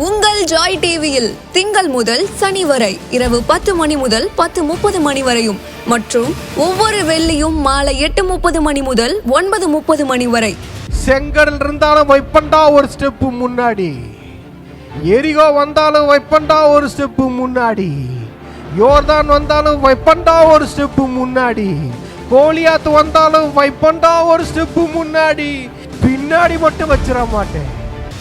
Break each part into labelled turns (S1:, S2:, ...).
S1: உங்கள் ஜாய் டிவியில் திங்கள் முதல் சனி வரை இரவு 10 மணி முதல் 10:30 மணி வரையும் மற்றும் ஒவ்வொரு வெள்ளியும் மாலை 8:30 மணி முதல் 9:30 மணி வரை.
S2: செங்கடல் இருந்தாலும் வைப்பண்டா ஒரு ஸ்டெப்பு முன்னாடி, எரிகோ வந்தாலும் வைப்பண்டா ஒரு ஸ்டெப்பு முன்னாடி, யோர்தான் வந்தாலும் வைப்பண்டா ஒரு ஸ்டெப்பு முன்னாடி, கோலியாத்து வந்தாலும் வைப்பண்டா ஒரு ஸ்டெப்பு முன்னாடி, பின்னாடி மட்டும் வச்சிட மாட்டேன்.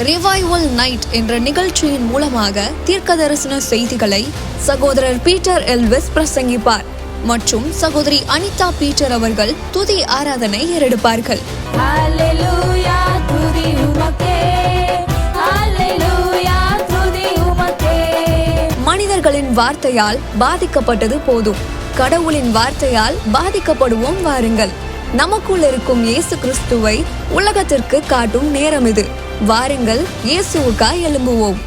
S1: ரிவைவல் நைட் என்ற நிகழ்ச்சியின் மூலமாக தீர்க்க தரிசன செய்திகளை சகோதரர் பீட்டர் எல்விஸ் பிரசங்கிப்பார் மற்றும் சகோதரி அனிதா பீட்டர் அவர்கள் துதி ஆராதனை ஏறெடுப்பார்கள். மனிதர்களின் வார்த்தையால் பாதிக்கப்பட்டது போதும், கடவுளின் வார்த்தையால் பாதிக்கப்படுவோம் வாருங்கள். நமக்குள் இருக்கும் இயேசு கிறிஸ்துவை உலகத்திற்கு காட்டும் நேரம் இது. வாருங்கள், இயேசுவுக்காய் எழும்புவோம்.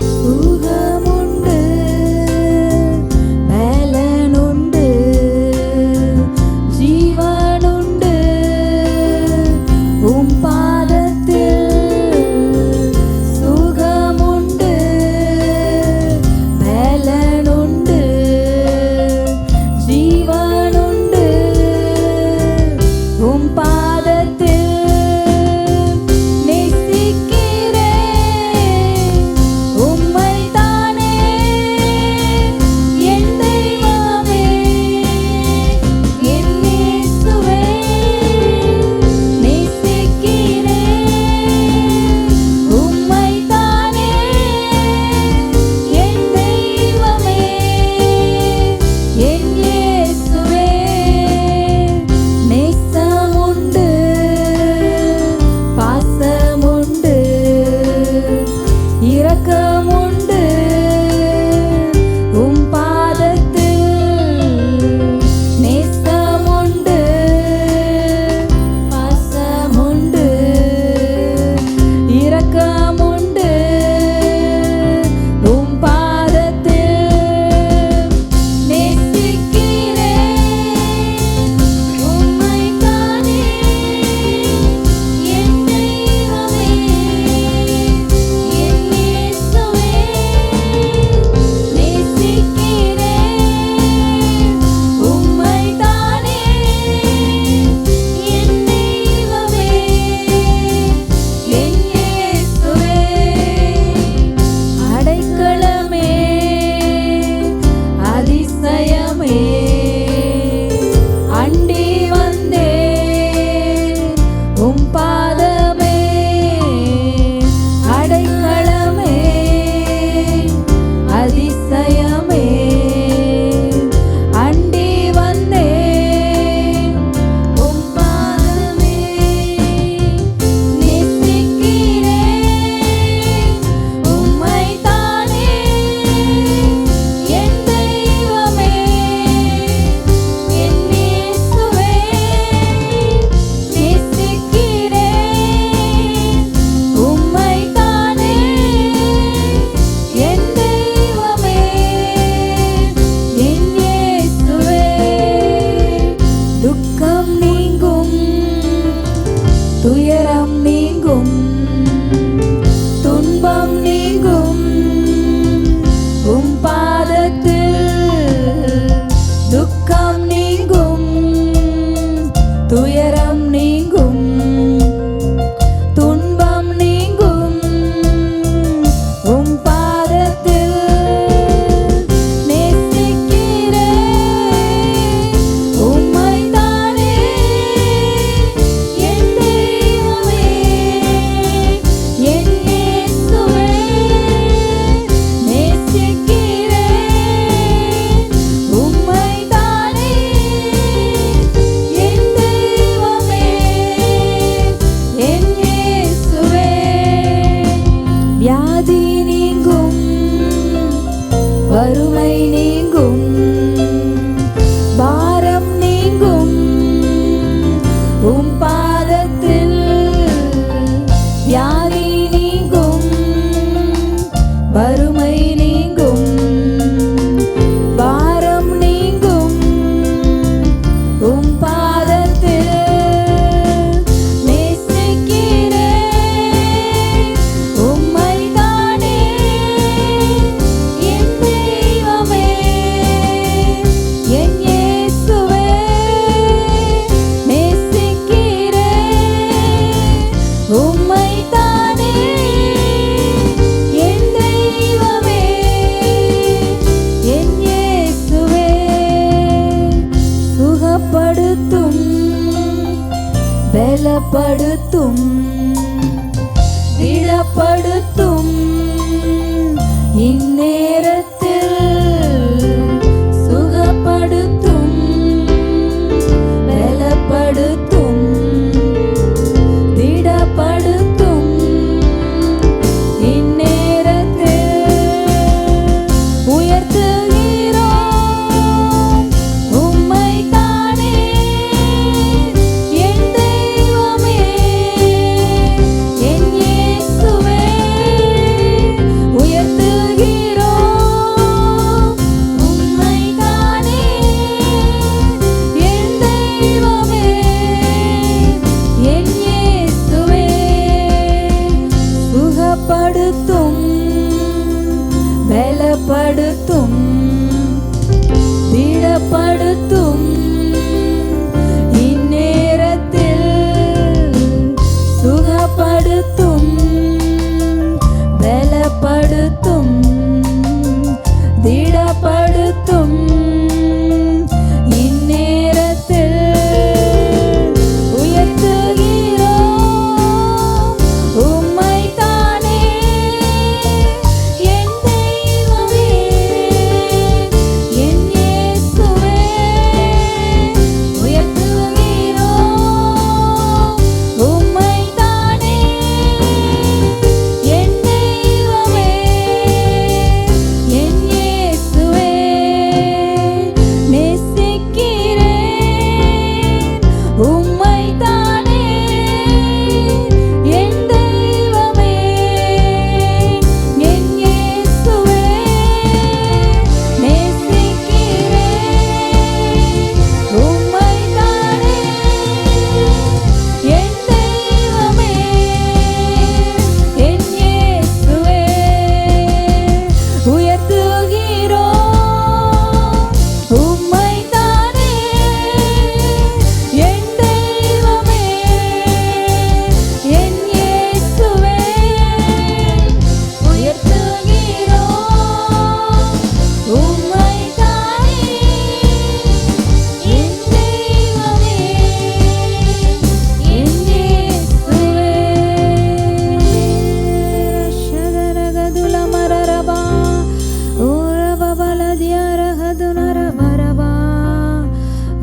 S3: பலப்படுத்தும் திடப்படுத்தும் இந்நேரத்தில் சுகப்படுத்தும் பலப்படுத்தும் திடப்படுத்தும் இந்நேரத்தில் உயர்த்துகிறோம் உம்மைத்தானே என் தெய்வமே என் இயேசுவே உயர்த்துகிறோம் உம்மைத்தானே என் தெய்வமே என் இயேசுவே நேசிக்கிறேன் உம்மைத்தானே என் தெய்வமே என் இயேசுவே நேசிக்கிறேன் உம்மைத்தானே என் தெய்வமே என் இயேசுவே உயர்த்துகிறோம் உம்மைத்தானே என் தெய்வமே என் இயேசுவே உயர்த்துகிறோம் உம்மைத்தானே என் தெய்வமே என் இயேசுவே ஷகரகதுல மரரபா ஓரபபலதியரகதுனரபரபா.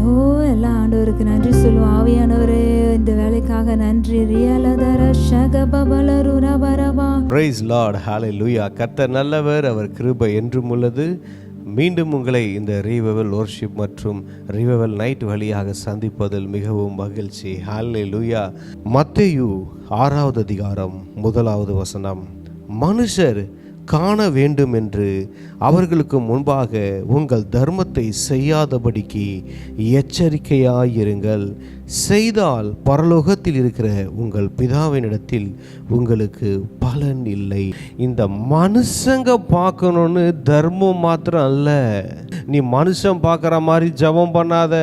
S3: ஓ எல்லா ஆண்டவருக்கு நன்றி சொல்லுவோம். ஆவியானவரே இந்த வேலைக்காக நன்றி. ரியலதர ஷகபபலருரபரபா.
S2: பிரைஸ் லார்ட், ஹalleluya. கர்த்தர் நல்லவர், அவர் கிருபை என்றும் உள்ளது. மீண்டும் உங்களை இந்த ரீவெவல் வொர்ஷிப் மற்றும் ரீவெவல் நைட் வழியாக சந்திப்பதில் மிகவும் மகிழ்ச்சி. ஹalleluya. மத்தேயு 6வது அதிகாரம் 1வது வசனம். மனுஷர் காண வேண்டும் என்று அவர்களுக்கு முன்பாக உங்கள் தர்மத்தை செய்யாதபடிக்கு எச்சரிக்கையாயிருங்கள். செய்தால் பரலோகத்தில் இருக்கிற உங்கள் பிதாவினிடத்தில் உங்களுக்கு பலன் இல்லை. இந்த மனுஷங்க பார்க்கணுன்னு தர்மம் மாத்திரம் அல்ல. நீ மனுஷன் பார்க்குற மாதிரி ஜெபம் பண்ணாத,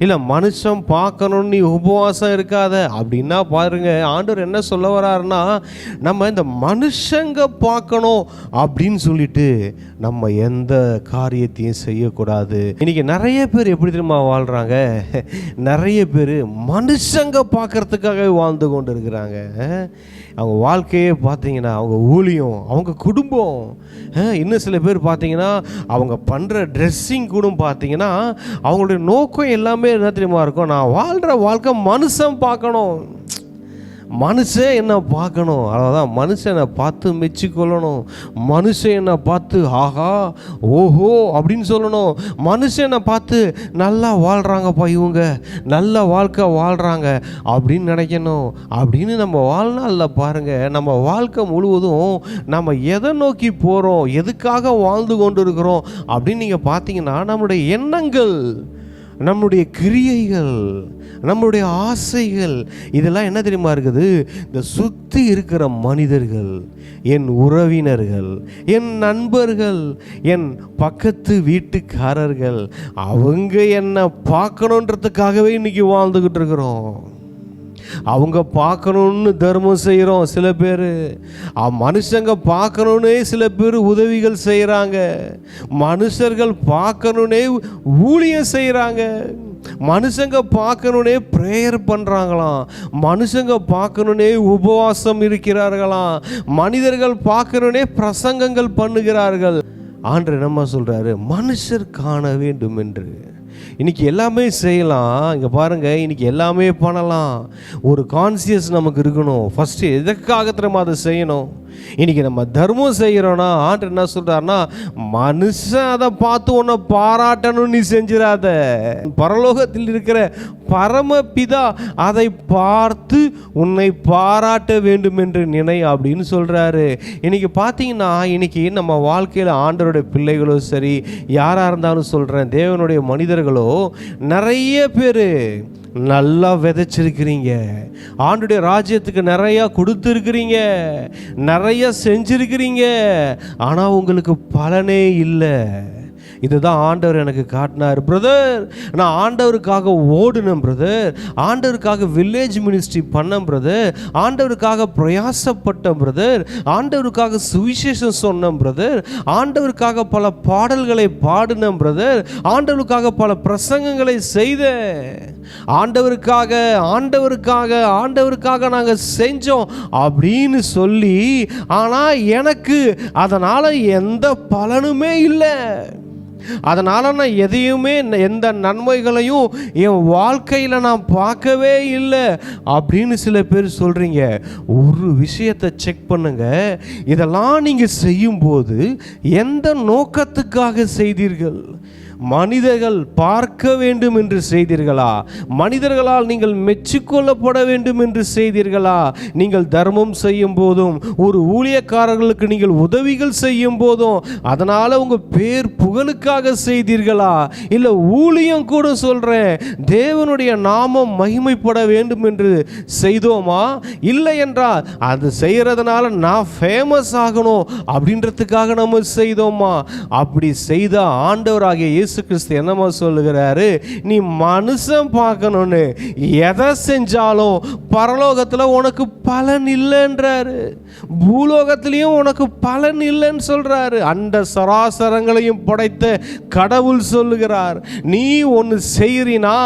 S2: இல்லை மனுஷன் பார்க்கணுன்னு நீ உபவாசம் இருக்காத அப்படின்னா பாருங்க, ஆண்டவர் என்ன சொல்ல வராருன்னா, நம்ம இந்த மனுஷங்க பார்க்கணும் அப்படின்னு சொல்லிட்டு நம்ம எந்த காரியத்தையும் செய்யக்கூடாது. இன்னைக்கு நிறைய பேர் எப்படி தெரியுமா வாழ்கிறாங்க? நிறைய பேர் மனுஷங்க பார்க்கறதுக்காகவே வாழ்ந்து கொண்டு இருக்கிறாங்க. அவங்க வாழ்க்கையே பார்த்தீங்கன்னா, அவங்க ஊழியம், அவங்க குடும்பம், இன்னும் சில பேர் பார்த்தீங்கன்னா அவங்க பண்ணுற ட்ரெஸ்ஸிங் கூட பார்த்தீங்கன்னா அவங்களுடைய நோக்கம் எல்லாமே என்ன தெரியுமா இருக்கும்? நான் வாழ்கிற வாழ்க்கை மனுஷன் பார்க்கணும், மனுஷன் என்ன பார்க்கணும், அதான் மனுஷனை பார்த்து மெச்சிக்கொள்ளணும், மனுஷன் என்னை பார்த்து ஆஹா ஓஹோ அப்படின்னு சொல்லணும், மனுஷனை பார்த்து நல்லா வாழ்கிறாங்கப்பா, இவங்க நல்ல வாழ்க்கை வாழ்கிறாங்க அப்படின்னு நினைக்கணும். அப்படின்னு நம்ம வாழ்நாளில் பாருங்கள், நம்ம வாழ்க்கை முழுவதும் நம்ம எதை நோக்கி போகிறோம், எதுக்காக வாழ்ந்து கொண்டு இருக்கிறோம் அப்படின்னு நீங்கள் பார்த்தீங்கன்னா, நம்முடைய எண்ணங்கள், நம்முடைய கிரியைகள், நம்முடைய ஆசைகள், இதெல்லாம் என்ன தெரியுமா இருக்குது? இந்த சுற்றி இருக்கிற மனிதர்கள், என் உறவினர்கள், என் நண்பர்கள், என் பக்கத்து வீட்டுக்காரர்கள், அவங்க என்ன பார்க்கணுன்றதுக்காகவே இன்னைக்கு வாழ்ந்துக்கிட்டு இருக்கிறோம். அவங்க பார்க்கணுன்னு தர்மம் செய்கிறோம் சில பேர், மனுஷங்க பார்க்கணுன்னே சில பேர் உதவிகள் செய்கிறாங்க, மனுஷர்கள் பார்க்கணுன்னே ஊழியம் செய்கிறாங்க, மனுஷங்க பார்க்கணுன்னே ப்ரேயர் பண்ணுறாங்களாம், மனுஷங்க பார்க்கணுன்னே உபவாசம் இருக்கிறார்களாம், மனிதர்கள் பார்க்கணுன்னே பிரசங்கங்கள் பண்ணுகிறார்கள். ஆண்டவர் என்னம்மா சொல்கிறாரு? மனுஷர் காண வேண்டும் என்று. இன்றைக்கி எல்லாமே செய்யலாம், இங்கே பாருங்கள், இன்றைக்கி எல்லாமே பண்ணலாம். ஒரு கான்சியஸ் நமக்கு இருக்கணும். ஃபஸ்ட்டு எதுக்காக திரும்ப அதை செய்யணும்? இன்றைக்கி நம்ம தர்மம் செய்கிறோன்னா ஆண்டவர் என்ன சொல்கிறாருன்னா, மனுஷன் அதை பார்த்து உன்னை பாராட்டணும்னு நீ செஞ்சிடாத, பரலோகத்தில் இருக்கிற பரமபிதா அதை பார்த்து உன்னை பாராட்ட வேண்டும் என்று நினை அப்படின்னு சொல்கிறாரு. இன்றைக்கி பார்த்தீங்கன்னா, இன்றைக்கி நம்ம வாழ்க்கையில் ஆண்டவருடைய பிள்ளைகளோ சரி, யாராக இருந்தாலும் சொல்கிறேன், தேவனுடைய மனிதர்களோ நிறைய பேர் நல்லா விதைச்சிருக்கிறீங்க, ஆண்டுடைய ராஜ்யத்துக்கு நிறையா கொடுத்துருக்கிறீங்க, நிறைய செஞ்சிருக்கிறீங்க, ஆனால் உங்களுக்கு பலனே இல்லை. இதுதான் ஆண்டவர் எனக்கு காட்டினார். பிரதர், நான் ஆண்டவருக்காக ஓடுனேன் பிரதர், ஆண்டவருக்காக வில்லேஜ் மினிஸ்ட்ரி பண்ணேன் பிரதர், ஆண்டவருக்காக பிரயாசப்பட்டேன் பிரதர், ஆண்டவருக்காக சுவிசேஷம் சொன்னேன் பிரதர், ஆண்டவருக்காக பல பாடல்களை பாடினேன் பிரதர், ஆண்டவருக்காக பல பிரசங்கங்களை செய்தேன், ஆண்டவருக்காக ஆண்டவருக்காக ஆண்டவருக்காக நாங்கள் செஞ்சோம் அப்படின்னு சொல்லி, ஆனால் எனக்கு அதனால் எந்த பலனுமே இல்லை, அதனால் நான் எதையுமே எந்த நன்மைகளையும் என் வாழ்க்கையில் நான் பார்க்கவே இல்லை அப்படின்னு சில பேர் சொல்கிறீங்க. ஒரு விஷயத்தை செக் பண்ணுங்க, இதெல்லாம் நீங்கள் செய்யும்போது எந்த நோக்கத்துக்காக செய்தீர்கள்? மனிதர்கள் பார்க்க வேண்டும் என்று செய்தீர்களா? மனிதர்களால் நீங்கள் மெச்சிக்கொள்ளப்பட வேண்டும் என்று செய்தீர்களா? நீங்கள் தர்மம் செய்யும் போதும், ஒரு ஊழியக்காரர்களுக்கு நீங்கள் உதவிகள் செய்யும் போதும், அதனால் உங்கள் பேர் புகழுக்காக செய்தீர்களா? இல்லை ஊழியம் கூட சொல்கிறேன், தேவனுடைய நாமம் மகிமைப்பட வேண்டும் என்று செய்தோமா? இல்லை என்றால் அது செய்கிறதுனால நான் ஃபேமஸ் ஆகணும் அப்படின்றதுக்காக நம்ம செய்தோமா? அப்படி செய்த ஆண்டவராகிய இயேசு கிறிஸ்து என்னமா சொல்லுகிறாரு? நீ மனுஷன் பார்க்கணும்னு எதை செஞ்சாலும் பரலோகத்தில் உனக்கு பலன் இல்லைன்றாரு, பூலோகத்திலையும் உனக்கு பலன் இல்லைன்னு சொல்றாரு. அண்ட சராசரங்களையும் படைத்த கடவுள் சொல்லுகிறார், நீ ஒன்று செய்கிறீனா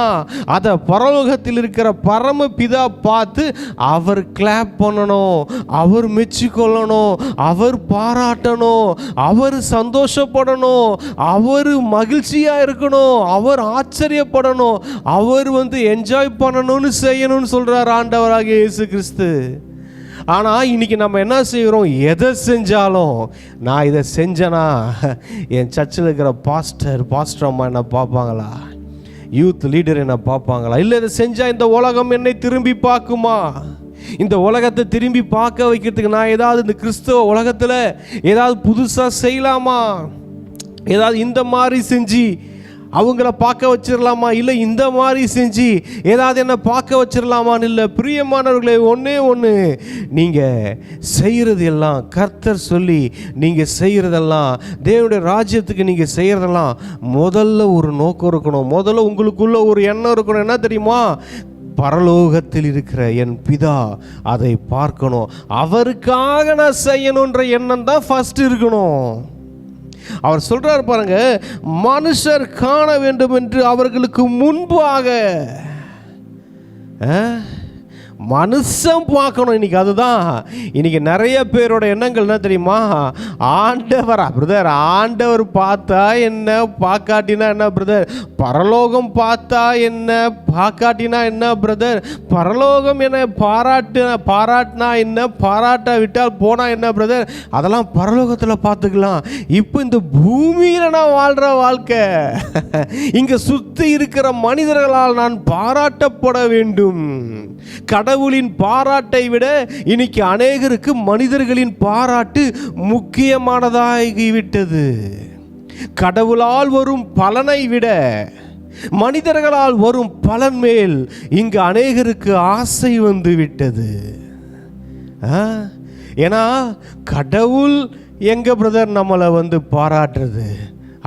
S2: அதை பரலோகத்தில் இருக்கிற பரம பிதா பார்த்து அவர் கிளாப் பண்ணணும், அவர் மெச்சிக்கொள்ளணும், அவர் பாராட்டணும், அவர் சந்தோஷப்படணும், அவர் மகிழ்ச்சியா இருக்கணும், அவர் ஆச்சரியப்படணும், அவர் என்ஜாய் பண்ணணும்னு செய்யணும்னு சொல்றார் ஆண்டவராகிய இயேசு கிறிஸ்து. ஆனால் இன்னைக்கு நம்ம என்ன செய்கிறோம்? எதை செஞ்சாலும் நான் இதை செஞ்சேனா என் சர்ச்சில் இருக்கிற பாஸ்டர் அம்மா என்ன பார்ப்பாங்களா, யூத் லீடர் என்ன பார்ப்பாங்களா, இல்லை இதை செஞ்சால் இந்த உலகம் என்னை திரும்பி பார்க்குமா, இந்த உலகத்தை திரும்பி பார்க்க வைக்கிறதுக்கு நான் ஏதாவது இந்த கிறிஸ்தவ உலகத்தில் ஏதாவது புதுசாக செய்யலாமா, ஏதாவது இந்த மாதிரி செஞ்சு அவங்கள பார்க்க வச்சிடலாமா, இல்லை இந்த மாதிரி செஞ்சு ஏதாவது என்ன பார்க்க வச்சிடலாமான்னு இல்லை. பிரியமானவர்களே, ஒன்றே ஒன்று, நீங்கள் செய்கிறது எல்லாம் கர்த்தர் சொல்லி நீங்கள் செய்கிறதெல்லாம், தேவனுடைய ராஜ்யத்துக்கு நீங்கள் செய்கிறதெல்லாம் முதல்ல ஒரு நோக்கம் இருக்கணும், முதல்ல உங்களுக்குள்ள ஒரு எண்ணம் இருக்கணும். என்ன தெரியுமா? பரலோகத்தில் இருக்கிற என் பிதா அதை பார்க்கணும், அவருக்காக நான் செய்யணுன்ற எண்ணம் தான் ஃபர்ஸ்ட் இருக்கணும். அவர் சொல்றார் பாருங்க, மனுஷர் காண வேண்டும் என்று அவர்களுக்கு முன்பாக மனுஷன் பார்க்கணும். இன்னைக்கு அதுதான் இன்னைக்கு நிறைய பேரோட எண்ணங்கள் என்ன தெரியுமா? ஆண்டவரா பிரதர், ஆண்டவர் பார்த்தா என்ன, பார்க்காட்டினா என்ன பிரதர், பரலோகம் பார்த்தா என்ன, பார்க்காட்டினா என்ன பிரதர், பரலோகம் என்ன பாராட்டினா என்ன, பாராட்ட விட்டால் போனா என்ன பிரதர், அதெல்லாம் பரலோகத்தில் பார்த்துக்கலாம். இப்போ இந்த பூமியில் நான் வாழ்கிற வாழ்க்கை, இங்கே சுற்றி இருக்கிற மனிதர்களால் நான் பாராட்டப்பட வேண்டும். கடவுளின் பாராட்டை விட இன்னைக்கு அநேகருக்கு மனிதர்களின் பாராட்டு முக்கியமானதாகிவிட்டது. கடவுளால் வரும் பலனை விட மனிதர்களால் வரும் பலன் மேல் இங்கு அநேகருக்கு ஆசை வந்து விட்டது. ஏன்னா கடவுள் எங்க பிரதர் நம்மளை பாராட்டுறது?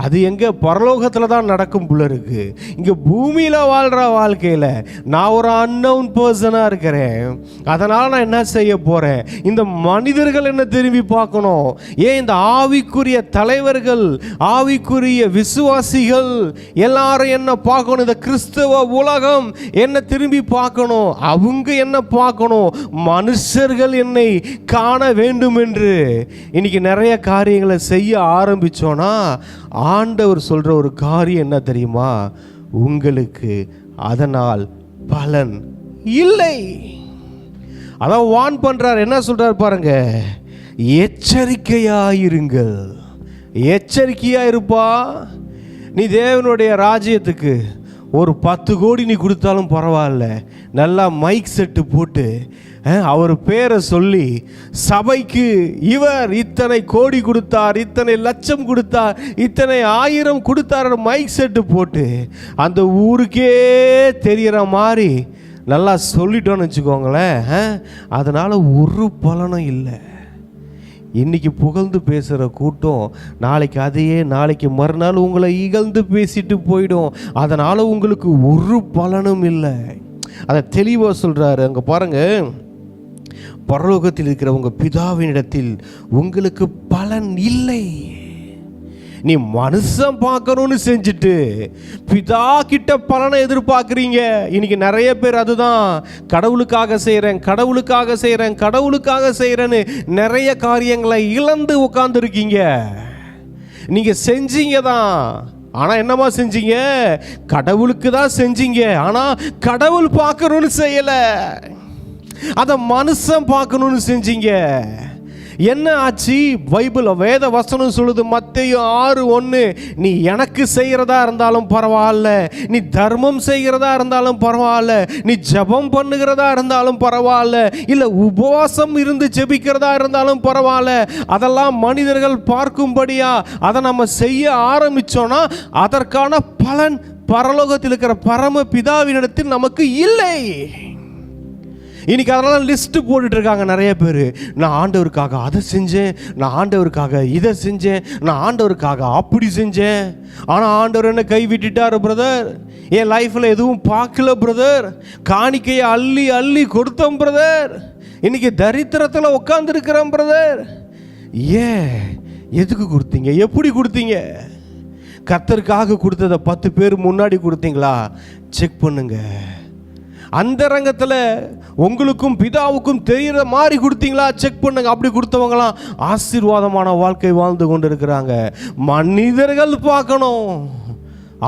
S2: அது எங்கே? பரலோகத்தில் தான் நடக்கும் போல இருக்கு. இங்கே பூமியில் வாழ்கிற வாழ்க்கையில் நான் ஒரு அன்னவுன் பர்சனாக இருக்கிறேன், அதனால் நான் என்ன செய்ய போகிறேன்? இந்த மனிதர்கள் என்ன திரும்பி பார்க்கணும். ஏன் இந்த ஆவிக்குரிய தலைவர்கள், ஆவிக்குரிய விசுவாசிகள் எல்லாரும் என்ன பார்க்கணும்? இந்த கிறிஸ்தவ உலகம் என்ன திரும்பி பார்க்கணும், அவங்க என்ன பார்க்கணும்? மனுஷர்கள் என்னை காண வேண்டும் என்று இன்னைக்கு நிறைய காரியங்களை செய்ய ஆரம்பித்தோன்னா ஆண்டவர் சொல்ற ஒரு காரியம் என்ன தெரியுமா? உங்களுக்கு அதனால் பலன் இல்லை. அதான் வான் பண்றார். என்ன சொல்றார் பாருங்க, எச்சரிக்கையாயிருங்கள். எச்சரிக்கையா இருப்பா. நீ தேவனுடைய ராஜ்யத்துக்கு ஒரு 10 கோடி நீ கொடுத்தாலும் பரவாயில்ல, நல்லா மைக் செட்டு போட்டு அவர் பேரை சொல்லி சபைக்கு இவர் இத்தனை கோடி கொடுத்தார், இத்தனை லட்சம் கொடுத்தார், இத்தனை 1000 கொடுத்தார், மைக் செட்டு போட்டு அந்த ஊருக்கே தெரிகிற மாதிரி நல்லா சொல்லிட்டோன்னு வச்சுக்கோங்களேன். அதனால் ஒரு பலனும் இல்லை. இன்றைக்கி புகழ்ந்து பேசுகிற கூட்டம் நாளைக்கு அதையே நாளைக்கு மறுநாள் உங்களை இகழ்ந்து பேசிட்டு போயிடும். அதனால் உங்களுக்கு ஒரு பலனும் இல்லை. அதை தெளிவாக சொல்கிறாரு. அங்கே பாருங்கள், பரலோகத்தில் இருக்கிற உங்கள் பிதாவினிடத்தில் உங்களுக்கு பலன் இல்லை. நீ மனுஷன் பார்க்கணும்னு செஞ்சுட்டு பிதா கிட்ட பலனை எதிர்பார்க்குறீங்க. இன்னைக்கு நிறைய பேர் அதுதான், கடவுளுக்காக செய்கிறேன், கடவுளுக்காக செய்கிறேன், கடவுளுக்காக செய்கிறேன்னு நிறைய காரியங்களை இழந்து உட்காந்துருக்கீங்க. நீங்கள் செஞ்சீங்க தான், ஆனால் என்னமா செஞ்சீங்க? கடவுளுக்கு தான் செஞ்சீங்க. ஆனால் கடவுள் பார்க்கணும்னு செய்யலை, அதை மனுஷன் பார்க்கணும்னு செஞ்சீங்க. என்ன ஆச்சு? பைபிள் வேத வசனம் சொல்லுது, மத்தேயு 6:1, நீ எனக்கு செய்கிறதா இருந்தாலும் பரவாயில்ல, நீ தர்மம் செய்கிறதா இருந்தாலும் பரவாயில்ல, நீ ஜெபம் பண்ணுகிறதா இருந்தாலும் பரவாயில்ல, இல்லை உபவாசம் இருந்து ஜெபிக்கிறதா இருந்தாலும் பரவாயில்ல, அதெல்லாம் மனிதர்கள் பார்க்கும்படியா அதை நம்ம செய்ய ஆரம்பித்தோன்னா அதற்கான பலன் பரலோகத்தில் இருக்கிற பரம பிதாவினிடத்தில் நமக்கு இல்லை. இன்னைக்கு அதெல்லாம் லிஸ்ட்டு போட்டுட்டு இருக்காங்க நிறைய பேர். நான் ஆண்டவருக்காக அதை செஞ்சேன், நான் ஆண்டவருக்காக இதை செஞ்சேன், நான் ஆண்டவருக்காக அப்படி செஞ்சேன், ஆனால் ஆண்டவர் என்ன கை விட்டுட்டார் பிரதர், என் லைஃப்பில் எதுவும் பார்க்கல பிரதர், காணிக்கையை அள்ளி அள்ளி கொடுத்தோம் பிரதர், இன்னைக்கு தரித்திரத்தில் உட்காந்துருக்கிறேன் பிரதர். ஏன்? எதுக்கு கொடுத்தீங்க? எப்படி கொடுத்தீங்க? கர்த்தருக்காக கொடுத்ததை 10 பேர் முன்னாடி கொடுத்தீங்களா? செக் பண்ணுங்க. அந்த ரங்கத்தில் உங்களுக்கும் பிதாவுக்கும் தெரிகிற மாதிரி கொடுத்தீங்களா? செக் பண்ணுங்க. அப்படி கொடுத்தவங்களாம் ஆசீர்வாதமான வாழ்க்கை வாழ்ந்து கொண்டு இருக்கிறாங்க. மனிதர்கள் பார்க்கணும்.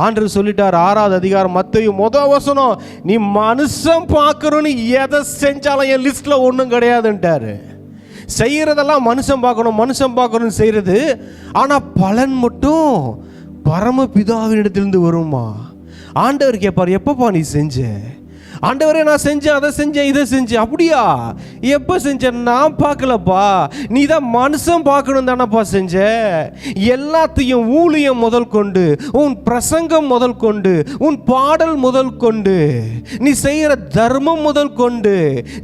S2: ஆண்டவர் சொல்லிட்டார் 6வது அதிகாரம் மத்தேயு 1 வசனம், நீ மனுஷன் பார்க்கணும்னு எதை செஞ்சாலும் என் லிஸ்ட்டில் ஒன்றும் கிடையாதுன்ட்டாரு. செய்கிறதெல்லாம் மனுஷன் பார்க்கணும், மனுஷன் பார்க்கணும்னு செய்கிறது, ஆனால் பலன் மட்டும் பரம பிதாவினிடத்திலிருந்து வருமா? ஆண்டவர் கேட்பார், எப்பப்பா நீ செஞ்ச? ஆண்டவரே நான் செஞ்சேன், அதை செஞ்சேன், இதை செஞ்சேன். அப்படியா? எப்போ செஞ்சேன்? நான் பார்க்கலப்பா, நீ தான் மனுஷன் பார்க்கணும் தானப்பா செஞ்ச. எல்லாத்தையும் ஊழியம் முதல் கொண்டு, உன் பிரசங்கம் முதல் கொண்டு, உன் பாடல் முதல் கொண்டு, நீ செய்கிற தர்மம் முதல் கொண்டு,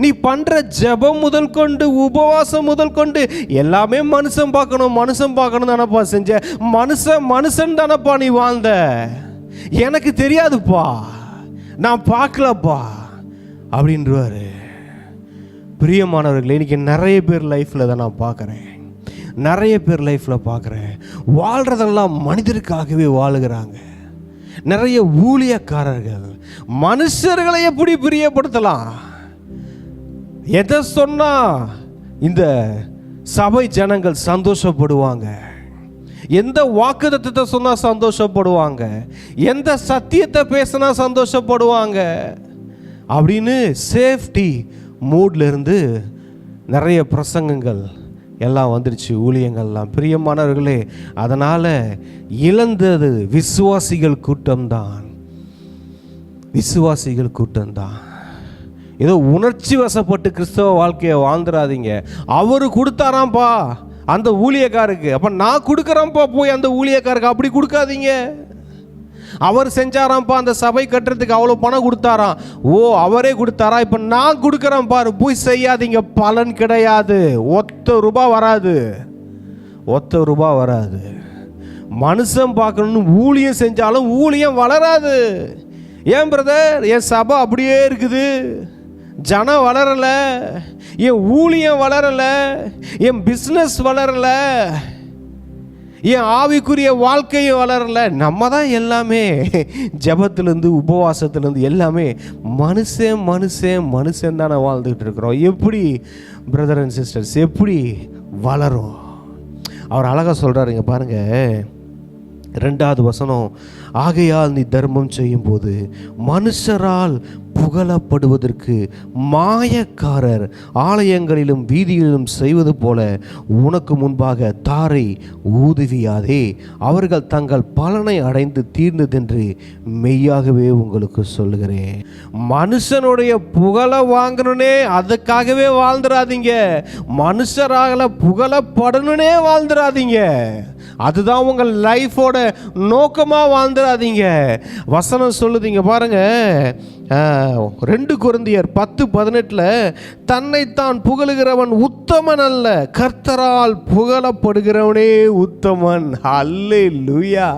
S2: நீ பண்ணுற ஜெபம் முதல் கொண்டு, உபவாசம் முதல் கொண்டு எல்லாமே மனுஷன் பார்க்கணும், மனுஷன் பார்க்கணும் தானப்பா செஞ்ச. மனுஷன் தானப்பா நீ வாழ்ந்த. எனக்கு தெரியாதுப்பா, நான் பார்க்கலப்பா அப்படின்றவாரு. பிரியமானவர்களே, இன்றைக்கி நிறைய பேர் லைஃப்பில் தான் நான் பார்க்குறேன், நிறைய பேர் லைஃப்பில் பார்க்குறேன், வாழ்கிறதெல்லாம் மனிதருக்காகவே வாழுகிறாங்க. நிறைய ஊழியக்காரர்கள் மனுஷர்களை எப்படி பிரியப்படுத்தலாம், எதை சொன்னால் இந்த சபை ஜனங்கள் சந்தோஷப்படுவாங்க, எந்த வாக்குத்தத்தத்தை சொன்னால் சந்தோஷப்படுவாங்க, எந்த சத்தியத்தை பேசினா சந்தோஷப்படுவாங்க அப்படின்னு சேஃப்டி மூட்ல இருந்து நிறைய பிரசங்கங்கள் எல்லாம் வந்துருச்சு, ஊழியங்கள்லாம். பிரியமானவர்களே, அதனால் இழந்தது விசுவாசிகள் கூட்டம்தான், விசுவாசிகள் கூட்டம்தான். ஏதோ உணர்ச்சி வசப்பட்டு கிறிஸ்தவ வாழ்க்கையை வாழ்ந்துடாதீங்க. அவரு கொடுத்தாராம்ப்பா அந்த ஊழியக்காருக்கு, அப்போ நான் கொடுக்குறேன்ப்பா போய் அந்த ஊழியக்காருக்கு, அப்படி கொடுக்காதீங்க. அவர் செஞ்சாராம்ப்பா அந்த சபை கட்டுறதுக்கு அவ்வளோ பணம் கொடுத்தாராம், ஓ அவரே கொடுத்தாரா, இப்போ நான் கொடுக்குறேன் பாரு, போய் செய்யாதீங்க, பலன் கிடையாது, ஒத்த ரூபா வராது, ஒத்த ரூபா வராது. மனுஷன் பார்க்கணுன்னு ஊழியம் செஞ்சாலும் ஊழியம் வளராது. ஏன் பிரதர், என் சபை அப்படியே இருக்குது, ஜனம் வளரலை, என் ஊழியம் வளரலை, என் பிஸ்னஸ் வளரலை, என் ஆவிக்குரிய வாழ்க்கையும் வளரலை. நம்ம தான் எல்லாமே ஜெபத்திலேருந்து உபவாசத்துலேருந்து எல்லாமே மனுஷன் தானே வாழ்ந்துக்கிட்டு இருக்கிறோம். எப்படி பிரதர் அண்ட் சிஸ்டர்ஸ் எப்படி வளரும்? அவர் அழகாக சொல்கிறாருங்க பாருங்க, 2வது வசனம், ஆகையால் நீ தர்மம் செய்யும்போது மனுஷரால் புகழப்படுவதற்கு மாயக்காரர் ஆலயங்களிலும் வீதிகளிலும் செய்வது போல உனக்கு முன்பாக தாரை ஊதுவியாதே, அவர்கள் தங்கள் பலனை அடைந்து தீர்ந்ததென்று மெய்யாகவே உங்களுக்கு சொல்லுகிறேன். மனுஷனுடைய புகழை வாங்கணுனே அதுக்காகவே வாழ்ந்துடாதீங்க. மனுஷரால புகழப்படணுனே வாழ்ந்துடாதீங்க. அதுதான் உங்கள் லைஃபோட நோக்கமாக வாழ்ந்துடாதீங்க. வசனம் சொல்லுதீங்க பாருங்க, 2 கொரிந்தியர் 10:18, தன்னைத்தான் புகழுகிறவன் உத்தமன் அல்ல, கர்த்தரால் புகழப்படுகிறவனே உத்தமன். அல்லேலூயா.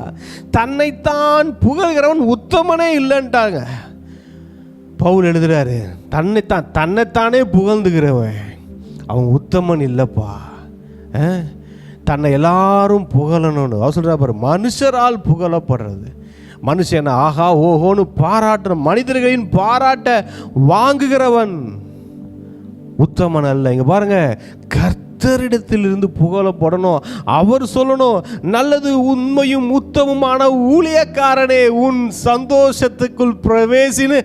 S2: தன்னைத்தான் புகழ்கிறவன் உத்தமனே இல்லைன்ட்டாங்க. பவுல் எழுதுறாரு, தன்னைத்தானே புகழ்ந்துகிறவன் அவன் உத்தமன் இல்லைப்பா. தன்னை எல்லாரும் புகழணும்னு அவர் சொல்கிறா பாரு. மனுஷரால் புகழப்படுறது, மனுஷன் ஆஹா ஓஹோன்னு பாராட்டுற, மனிதர்களின் பாராட்ட வாங்குகிறவன் உத்தமன் அல்ல. இங்க பாருங்க, கர்த்தரிடத்திலிருந்து புகழப்படணும். அவர் சொல்லணும், நல்லது உண்மையும் உத்தமமான ஊழியக்காரனே உன் சந்தோஷத்துக்குள் பிரவேசின்னு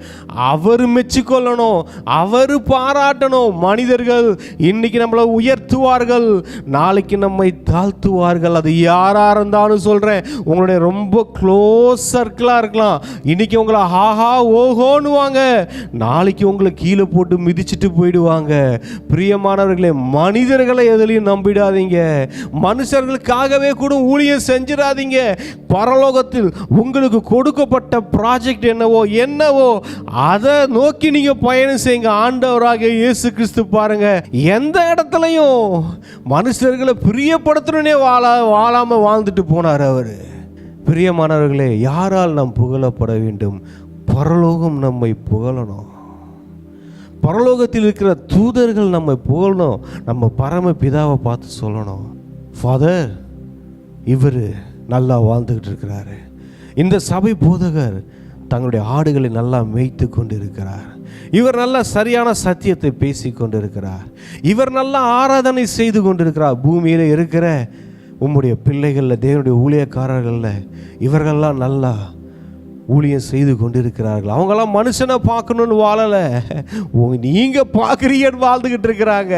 S2: அவர் மெச்சிக்கொள்ளணும், அவர் பாராட்டணும். மனிதர்கள் இன்னைக்கு நம்மளை உயர்த்துவார்கள், நாளைக்கு நம்மை தாழ்த்துவார்கள். அது யாராக இருந்தாலும் சொல்கிறேன், உங்களுடைய ரொம்ப க்ளோஸ் சர்க்கிளாக இருக்கலாம். இன்னைக்கு உங்களை ஆஹா ஓஹோன்னு வாங்க, நாளைக்கு உங்களை கீழே போட்டு மிதிச்சுட்டு போயிடுவாங்க. பிரியமானவர்களே, மனிதர்களை எதிலையும் நம்பிடாதீங்க. மனுஷர்களுக்காகவே கூட ஊழியம் செஞ்சிடாதீங்க. பரலோகத்தில் உங்களுக்கு கொடுக்கப்பட்ட ப்ராஜெக்ட் என்னவோ அதை நோக்கி நீங்க பயணம் செய்யுங்க. ஆண்டவராகிய இயேசு கிறிஸ்து பாருங்க, எந்த இடத்துலையும் மனுஷர்களை பிரியப்படுத்தணுன்னே வாழாம வாழ்ந்துட்டு போனார் அவர். பிரியமானவர்களே, யாரால் நாம் புகழப்பட வேண்டும்? பரலோகம் நம்மை புகழணும். பரலோகத்தில் இருக்கிற தூதர்கள் நம்ம புகழணும். நம்ம பரம பிதாவை பார்த்து சொல்லணும், ஃபாதர் இவர் நல்லா வாழ்ந்துக்கிட்டு இருக்கிறாரு, இந்த சபை போதகர் தங்களுடைய ஆடுகளை நல்லா மேய்த்து கொண்டு இருக்கிறார், இவர் நல்ல சரியான சத்தியத்தை பேசி கொண்டு இருக்கிறார், இவர் நல்லா ஆராதனை செய்து கொண்டிருக்கிறார். பூமியில் இருக்கிற உம்முடைய பிள்ளைகளில், தேவனுடைய ஊழியக்காரர்களில் இவர்கள்லாம் நல்லா ஊழியம் செய்து கொண்டிருக்கிறார்கள். அவங்களாம் மனுஷனை பார்க்கணுன்னு வாழலை, நீங்கள் பார்க்குறீங்கன்னு வாழ்ந்துக்கிட்டு இருக்கிறாங்க.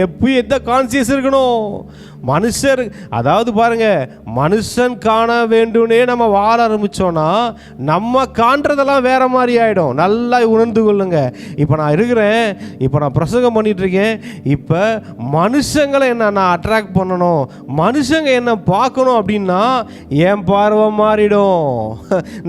S2: எப்பயும் எந்த கான்சியஸ் இருக்கணும்? மனுஷர், அதாவது பாருங்க, மனுஷன் காண வேண்டும்னே நம்ம வாழ ஆரம்பித்தோன்னா நம்ம காண்றதெல்லாம் வேற மாதிரி ஆகிடும். நல்லா உணர்ந்து கொள்ளுங்க. இப்போ நான் இருக்கிறேன், இப்போ நான் பிரசங்கம் பண்ணிட்டு இருக்கேன், இப்போ மனுஷங்களை என்ன நான் அட்ராக்ட் பண்ணணும், மனுஷங்க என்ன பார்க்கணும் அப்படின்னா என் பார்வை மாறிடும்,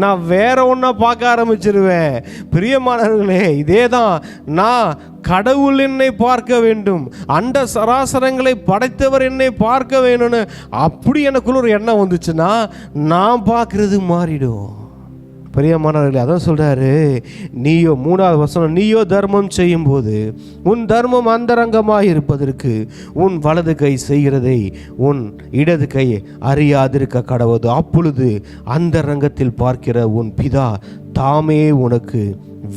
S2: நான் வேற ஒன்றா பார்க்க ஆரம்பிச்சிருவேன். பிரியமானவர்களே, இதே தான், நான் கடவுள் என்னை பார்க்க வேண்டும், அண்ட சராசரங்களை படைத்தவர் என்னை பார்க்க வேணும்னு அப்படி எனக்குள்ள ஒரு எண்ணம் வந்துச்சுன்னா நான் பார்க்கறது மாறிடும். பிரியமானவர்களே, அதான் சொல்றாரு, நீயோ 3வது வசனம், நீயோ தர்மம் செய்யும் போது உன் தர்மம் அந்தரங்கமாக இருப்பதற்கு உன் வலது கை செய்கிறதை உன் இடது கை அறியாதிருக்க கடவுது. அப்பொழுது அந்தரங்கத்தில் பார்க்கிற உன் பிதா தாமே உனக்கு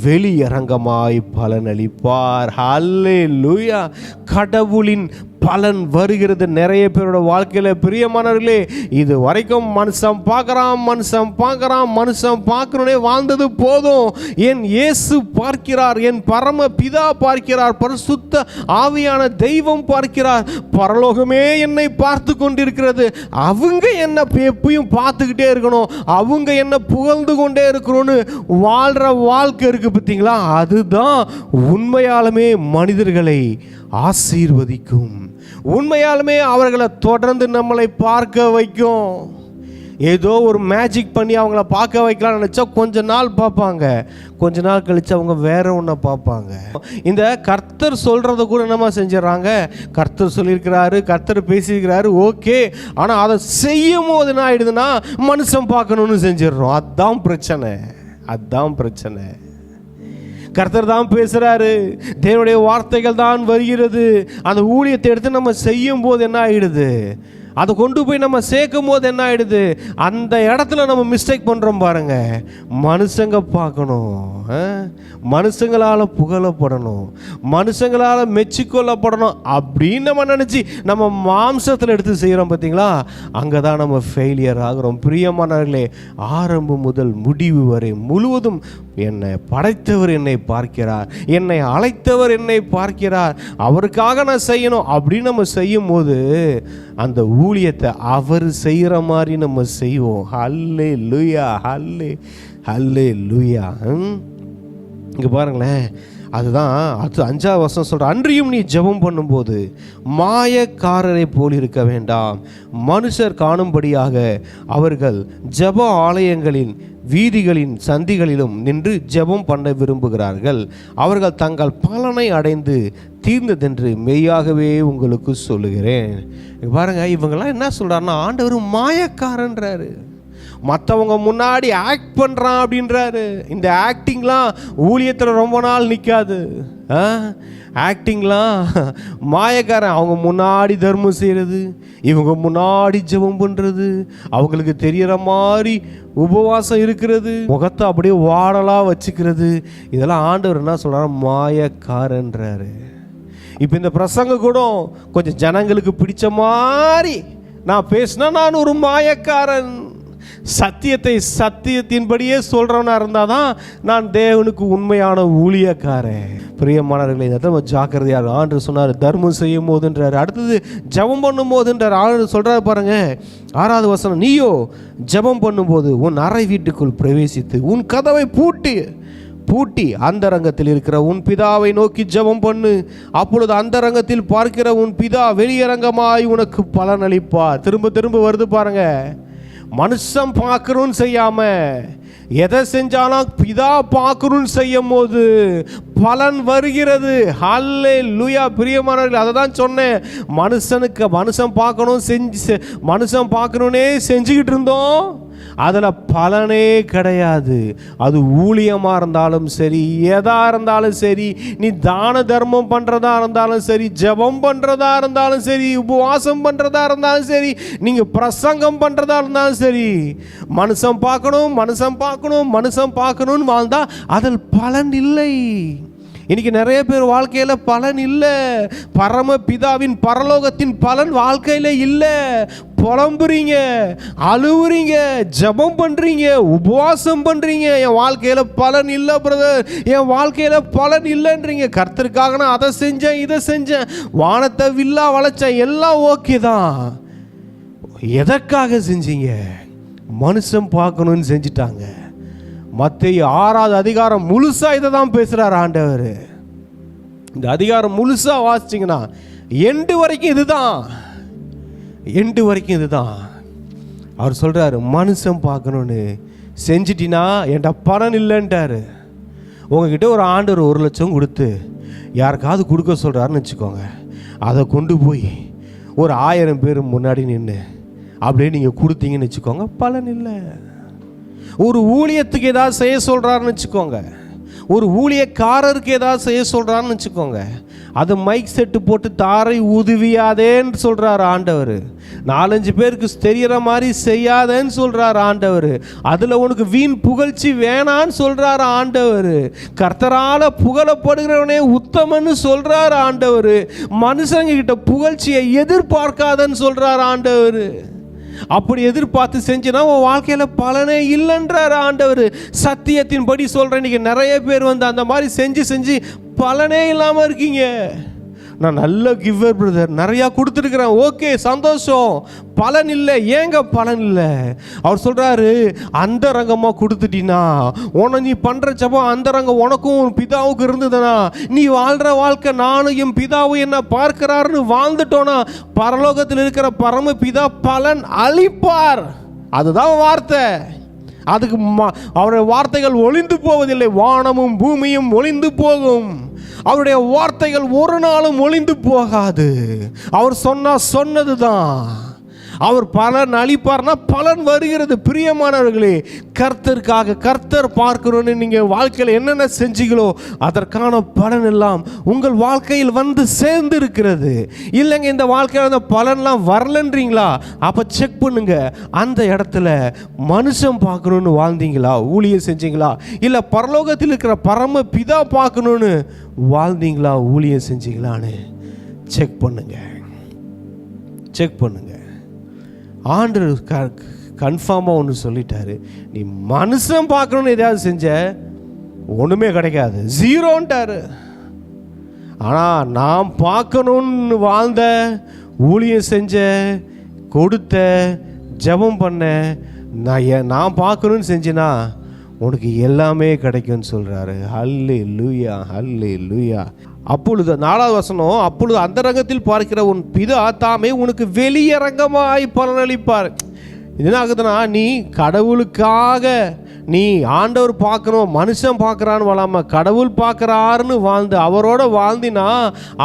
S2: வெளியரங்கமாய் பலனளிப்பார். ஹல்லேலூயா. கடவுளின் பலன் வருகிறது நிறைய பேரோட வாழ்க்கையில். பிரியமானவர்களே, இது வரைக்கும் மனுஷன் பார்க்கணுன்னே வாழ்ந்தது போதும். என் இயேசு பார்க்கிறார், என் பரம பிதா பார்க்கிறார், பரிசுத்த ஆவியான தெய்வம் பார்க்கிறார், பரலோகமே என்னை பார்த்து கொண்டிருக்கிறது. அவங்க என்ன எப்பயும் பார்த்துக்கிட்டே இருக்கணும், அவங்க என்ன புகழ்ந்து கொண்டே இருக்கணும்னு வாழ்கிற வாழ்க்கை இருக்கு பார்த்தீங்களா? அதுதான் உண்மையாலுமே மனிதர்களை ஆசீர்வதிக்கும், உண்மையாலுமே அவர்களை தொடர்ந்து நம்மளை பார்க்க வைக்கும். ஏதோ ஒரு மேஜிக் பண்ணி அவங்கள பார்க்க வைக்கலாம்னு நினச்சா கொஞ்ச நாள் பார்ப்பாங்க, கொஞ்ச நாள் கழித்து அவங்க வேற ஒன்றை பார்ப்பாங்க. இந்த கர்த்தர் சொல்கிறத கூட என்னமா செஞ்சிடறாங்க, கர்த்தர் சொல்லியிருக்கிறாரு, கர்த்தர் பேசியிருக்கிறாரு, ஓகே, ஆனால் அதை செய்யும் போது என்ன ஆயிடுதுன்னா மனுஷன் பார்க்கணுன்னு செஞ்சிடறோம். அதுதான் பிரச்சனை. கர்த்தர் தான் பேசுகிறாரு, தேவனுடைய வார்த்தைகள் தான் வருகிறது, அந்த ஊழியத்தை எடுத்து நம்ம செய்யும் போது என்ன ஆகிடுது, அதை கொண்டு போய் நம்ம சேர்க்கும் போது என்ன ஆயிடுது, அந்த இடத்துல நம்ம மிஸ்டேக் பண்ணுறோம் பாருங்க. மனுஷங்க பார்க்கணும், மனுஷங்களால் புகழப்படணும், மனுஷங்களால் மெச்சிக்கொள்ளப்படணும் அப்படின்னு நம்ம நினச்சி நம்ம மாம்சத்தில் எடுத்து செய்கிறோம் பார்த்தீங்களா, அங்கே தான் நம்ம ஃபெயிலியர் ஆகிறோம். பிரியமானவர்களே, ஆரம்பம் முதல் முடிவு வரை முழுவதும் என்னை படைத்தவர் என்னை பார்க்கிறார், என்னை அழைத்தவர் என்னை பார்க்கிறார், அவருக்காக நான் செய்யணும் அப்படின்னு நம்ம செய்யும் போது அந்த ஊழியத்தை அவர் செய்கிற மாதிரி நம்ம செய்வோம். ஹல்லேலூயா, ஹல்லேலூயா. இங்கே பாருங்களேன், அதுதான் அது 5ஆவது வசனம் சொல்கிற, அன்றியும் நீ ஜெபம் பண்ணும்போது மாயக்காரரை போல் இருக்க வேண்டாம், மனுஷர் காணும்படியாக அவர்கள் ஜெப ஆலயங்களின் வீதிகளின் சந்திகளிலும் நின்று ஜெபம் பண்ண விரும்புகிறார்கள், அவர்கள் தங்கள் பலனை அடைந்து தீர்ந்ததென்று மெய்யாகவே உங்களுக்கு சொல்லுகிறேன். பாருங்க, இவங்கெல்லாம் என்ன சொல்கிறாருன்னா, ஆண்டவர் மாயக்காரன்றாரு, மற்றவங்க முன்னாடி ஆக்ட் பண்ணுறான் அப்படின்றாரு. இந்த ஆக்டிங்லாம் ஊழியத்தில் ரொம்ப நாள் நிற்காது. ஆக்டிங்லாம் மாயக்காரன். அவங்க முன்னாடி தர்மம் செய்கிறது, இவங்க முன்னாடி ஜெபம் பண்ணுறது, அவங்களுக்கு தெரியற மாதிரி உபவாசம் இருக்கிறது, முகத்தை அப்படியே வாடலாக வச்சுக்கிறது, இதெல்லாம் ஆண்டவர் என்ன சொல்கிறார், மாயக்காரன்றாரு. இப்போ இந்த பிரசங்கம் கூட கொஞ்சம் ஜனங்களுக்கு பிடிச்ச மாதிரி நான் பேசினா நான் ஒரு மாயக்காரன். சத்தியத்தை சத்தியத்தின்படியே சொல்கிறவனா இருந்தால் தான் நான் தேவனுக்கு உண்மையான ஊழியக்காரன். பிரியமானவர்களை, இதை ஜாக்கிரதையாக ஆண்டு சொன்னார், தர்மம் செய்யும் போதுன்றார். அடுத்தது ஜெபம் பண்ணும் போதுன்றார். ஆண்டு சொல்கிறார் பாருங்க, 6வது வசனம், நீயோ ஜெபம் பண்ணும்போது உன் அறை வீட்டுக்குள் பிரவேசித்து உன் கதவை பூட்டி அந்தரங்கத்தில் இருக்கிற உன் பிதாவை நோக்கி ஜெபம் பண்ணு, அப்பொழுது அந்தரங்கத்தில் பார்க்கிற உன் பிதா வெளியரங்கமாய் உனக்கு பலன் அளிப்பார். திரும்ப திரும்ப வருது பாருங்க, மனுஷன் பார்க்கணும்னு செய்யாம எதை செஞ்சாலும் பிதா பார்க்கணும்னு செய்யும் போது பலன் வருகிறது. ஹல்லேலூயா. பிரியமானவர்கள், அதை தான் சொன்னேன், மனுஷன் பார்க்கணுன்னே செஞ்சுக்கிட்டு இருந்தோம், அதில் பலனே கிடையாது. அது ஊழியமாக இருந்தாலும் சரி, எதாக இருந்தாலும் சரி, நீ தான தர்மம் பண்ணுறதா இருந்தாலும் சரி, ஜெபம் பண்ணுறதா இருந்தாலும் சரி, உபவாசம் பண்ணுறதா இருந்தாலும் சரி, நீங்கள் பிரசங்கம் பண்ணுறதா இருந்தாலும் சரி, மனுஷன் பார்க்கணும்னு வாழ்ந்தால் அதில் பலன் இல்லை. இன்னைக்கு நிறைய பேர் வாழ்க்கையில் பலன் இல்லை. பரமபிதாவின் பரலோகத்தின் பலன் வாழ்க்கையில் இல்லை. புலம்புறீங்க, அழுவுறீங்க, ஜெபம் பண்ணுறீங்க, உபவாசம் பண்ணுறீங்க, என் வாழ்க்கையில் பலன் இல்லை பிரதர், என் வாழ்க்கையில் பலன் இல்லைன்றீங்க. கர்த்தருக்காக நான் அதை செஞ்சேன், இதை செஞ்சேன், வானத்தை வில்லா வளைச்சேன், எல்லாம் ஓகே தான். எதற்காக செஞ்சீங்க? மனுஷன் பார்க்கணும்னு செஞ்சிட்டாங்க. மத்தேயு 6வது அதிகாரம் முழுசா இதை தான் பேசுகிறார் ஆண்டவர். இந்த அதிகாரம் முழுசா வாசிச்சிங்கன்னா எண்டு வரைக்கும் இதுதான். அவர் சொல்கிறாரு, மனுஷன் பார்க்கணுன்னு செஞ்சிட்டினா என்கிட்ட பலன் இல்லைன்ட்டாரு. உங்ககிட்ட ஒரு ஆண்டவர் 1 லட்சம் கொடுத்து யாருக்காவது கொடுக்க சொல்கிறாருன்னு வச்சுக்கோங்க, அதை கொண்டு போய் ஒரு 1000 பேர் முன்னாடி நின்று அப்படியே நீங்கள் கொடுத்தீங்கன்னு வச்சுக்கோங்க, பலன் இல்லை. ஒரு ஊழியத்துக்கு ஏதாவது செய்ய சொல்கிறாருன்னு வச்சுக்கோங்க, ஒரு ஊழியக்காரருக்கு ஏதாவது செய்ய சொல்கிறான்னு வச்சுக்கோங்க, அது மைக் செட்டு போட்டு தாரை உதவியாதேன்னு சொல்கிறார் ஆண்டவர். 4-5 பேருக்கு தெரிகிற மாதிரி செய்யாதேன்னு சொல்கிறார் ஆண்டவர். அதில் உனக்கு வீண் புகழ்ச்சி வேணான்னு சொல்கிறார் ஆண்டவர். கர்த்தரால் புகழப்படுகிறவனே உத்தமன்னு சொல்கிறார் ஆண்டவர். மனுஷங்க கிட்ட புகழ்ச்சியை எதிர்பார்க்காதன்னு சொல்கிறார் ஆண்டவர். அப்படி எதிர்பார்த்து செஞ்சுனா உன் வாழ்க்கையில் பலனே இல்லைன்றார் ஆண்டவர். சத்தியத்தின்படி சொல்கிறேன், இன்றைக்கி நிறைய பேர் அந்த மாதிரி செஞ்சு பலனே இல்லாமல் இருக்கீங்க. நான் நல்ல கிவர் பிரதர், நிறையா கொடுத்துருக்குறேன், ஓகே சந்தோஷம், பலன் இல்லை. ஏங்க பலன் இல்லை? அவர் சொல்கிறாரு, அந்த ரங்கமாக கொடுத்துட்டினா நீ பண்ணுற ஜெபம் அந்த ரங்கம் உனக்கும் உன் பிதாவுக்கு இருந்ததுனா, நீ வாழ்கிற வாழ்க்கை நானும் என் பிதாவும் என்ன பார்க்கிறாருன்னு வாழ்ந்துட்டோன்னா பரலோகத்தில் இருக்கிற பரம பிதா பலன் அளிப்பார். அதுதான் வார்த்தை. அதுக்கு அவருடைய வார்த்தைகள் ஒளிந்து போவதில்லை. வானமும் பூமியும் ஒளிந்து போகும், அவருடைய வார்த்தைகள் ஒரு நாளும் ஒளிந்து போகாது. அவர் சொன்னது தான். அவர் பலன் அளிப்பார்னா பலன் வருகிறது. பிரியமானவர்களே, கர்த்தருக்காக கர்த்தர் பார்க்கணும்னு நீங்கள் வாழ்க்கையில் என்னென்ன செஞ்சீங்களோ அதற்கான பலன் எல்லாம் உங்கள் வாழ்க்கையில் வந்து சேர்ந்து இருக்கிறது. இல்லைங்க இந்த வாழ்க்கையில் அந்த பலன்லாம் வரலன்றீங்களா? அப்போ செக் பண்ணுங்க, அந்த இடத்துல மனுஷன் பார்க்கணுன்னு வாழ்ந்தீங்களா, ஊழியம் செஞ்சீங்களா? இல்லை பரலோகத்தில் இருக்கிற பரம பிதா பார்க்கணுன்னு வாழ்ந்தீங்களா, ஊழியம் செஞ்சீங்களான்னு செக் பண்ணுங்க. செக் பண்ணுங்க. ஆண்டவர் கன்ஃபார்மாக ஒன்று சொல்லிட்டாரு, நீ மனுஷன் பார்க்கணுன்னு எதையாவது செஞ்ச ஒன்றுமே கிடைக்காது, ஜீரோன்ட்டாரு. ஆனால் நான் பார்க்கணுன்னு வாழ்ந்த, ஊழியம் செஞ்ச, கொடுத்த, ஜெபம் பண்ண, நான் பார்க்கணுன்னு செஞ்சேன்னா உனக்கு எல்லாமே கிடைக்கும்னு சொல்கிறாரு. ஹல்லேலூயா, ஹல்லேலூயா. அப்பொழுது 4வது வசனம், அப்பொழுது அந்தரங்கத்தில் பார்க்கிற உன் பிதா தாமே உனக்கு வெளியரங்கமாய் பலனளிப்பார். இது என்ன ஆகுதுன்னா, நீ கடவுளுக்காக நீ ஆண்டவர் பார்க்கணும் மனுஷன் பார்க்குறான்னு வாழாம கடவுள் பார்க்குறாருன்னு வாழ்ந்து அவரோட வாழ்ந்தினா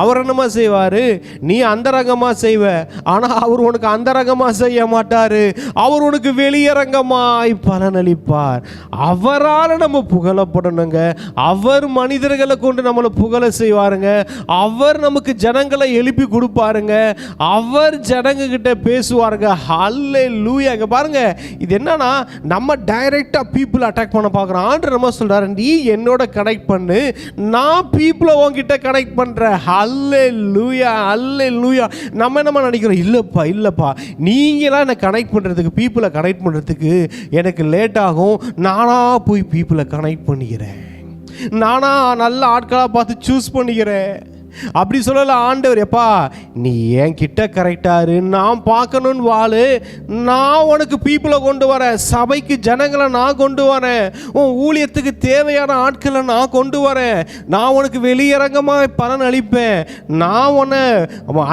S2: அவர் என்னமா செய்வார்? நீ அந்தரங்கமாக செய்வ, ஆனால் அவர் உனக்கு அந்தரங்கமாக செய்ய மாட்டார். அவர் உனக்கு வெளியரங்கமாய் பலனளிப்பார். அவரால் நம்ம புகழப்படணுங்க. அவர் மனிதர்களை கொண்டு நம்மளை புகழ செய்வாருங்க. அவர் நமக்கு ஜனங்களை எழுப்பி கொடுப்பாருங்க. அவர் ஜனங்க கிட்ட பேசுவாருங்க. ஹல்லேலூயா. பாருங்க, இது என்னன்னா நம்ம டைரக்டா பீப்புள் அட்டாக் பண்ண பார்க்குறோம். ஆண்டவர் என்ன சொல்றாரு? நீ என்னோட கனெக்ட் பண்ணு, நான் பீப்புளை உன்கிட்ட கனெக்ட் பண்றேன். ஹல்லேலூயா, ஹல்லேலூயா. நம்ம என்னமா நினைக்கிறோம்? இல்லப்பா நீங்களாம் என்னை கனெக்ட் பண்றதுக்கு, பீப்புளை கனெக்ட் பண்றதுக்கு எனக்கு லேட் ஆகும். நானா போய் பீப்புளை கனெக்ட் பண்ணிக்கிறேன், நானா நல்ல ஆட்களாக பார்த்து சூஸ் பண்ணிக்கிறேன். அப்படி சொல்லல ஆண்டவர். எப்பா நீ என் கிட்ட கரெக்டாரு, நான் பார்க்கணும்னு வாழு, நான் உனக்கு பீப்புளை கொண்டு வரேன், சபைக்கு ஜனங்களை நான் கொண்டு வரேன், உன் ஊழியத்துக்கு தேவையான ஆட்களை நான் கொண்டு வரேன், நான் உனக்கு வெளியரங்கமாக பலன் அளிப்பேன், நான் உன்னை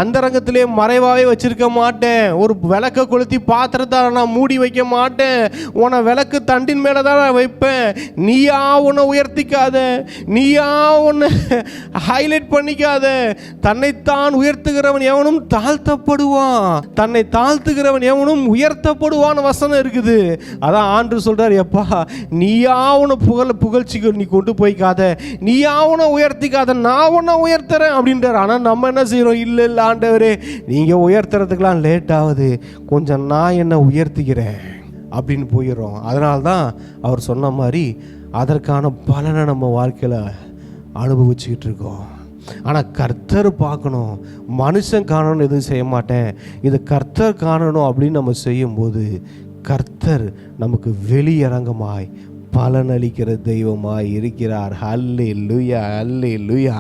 S2: அந்த ரங்கத்திலே மறைவாகவே வச்சிருக்க மாட்டேன், ஒரு விளக்க கொளுத்தி பாத்திரத்தை நான் மூடி வைக்க மாட்டேன், உன்னை விளக்கு தண்டின் மேலே தான் நான் வைப்பேன். நீயா உன்னை உயர்த்திக்காத, நீயா உன்னை ஹைலைட் பண்ணிக்க. தன்னைத்தான் உயர்த்துகிறவன் எவனும் தாழ்த்தப்படுவான், தன்னை தாழ்த்துகிறவன் எவனும் உயர்த்தப்படுவான் வசனம் இருக்குது. அதான் ஆண்டவர் சொல்றாரு, எப்பா நீயா உன புகழ்ச்சிக்கு நீ கொண்டு போய்க்காத, நீயா உன உயர்த்திக்காத, நான் உன்னை உயர்த்துறேன் அப்படின்றார். ஆனால் நம்ம என்ன செய்யறோம்? இல்லை ஆண்டவரே நீங்க உயர்த்துறதுக்கெல்லாம் லேட் ஆகுது, கொஞ்சம் நான் என்ன உயர்த்திக்கிறேன் அப்படின்னு போயிடுறோம். அதனால தான் அவர் சொன்ன மாதிரி அதற்கான பலனை நம்ம வாழ்க்கையில் அனுபவிச்சுக்கிட்டு இருக்கோம். ஆனால் கர்த்தர் பார்க்கணும், மனுஷன் காணணும் எதுவும் செய்ய மாட்டேன், இது கர்த்தர் காணணும் அப்படின்னு நம்ம செய்யும்போது கர்த்தர் நமக்கு வெளியரங்கமாய் பலனளிக்கிற தெய்வமாய் இருக்கிறார். ஹல்லேலூயா, ஹல்லேலூயா.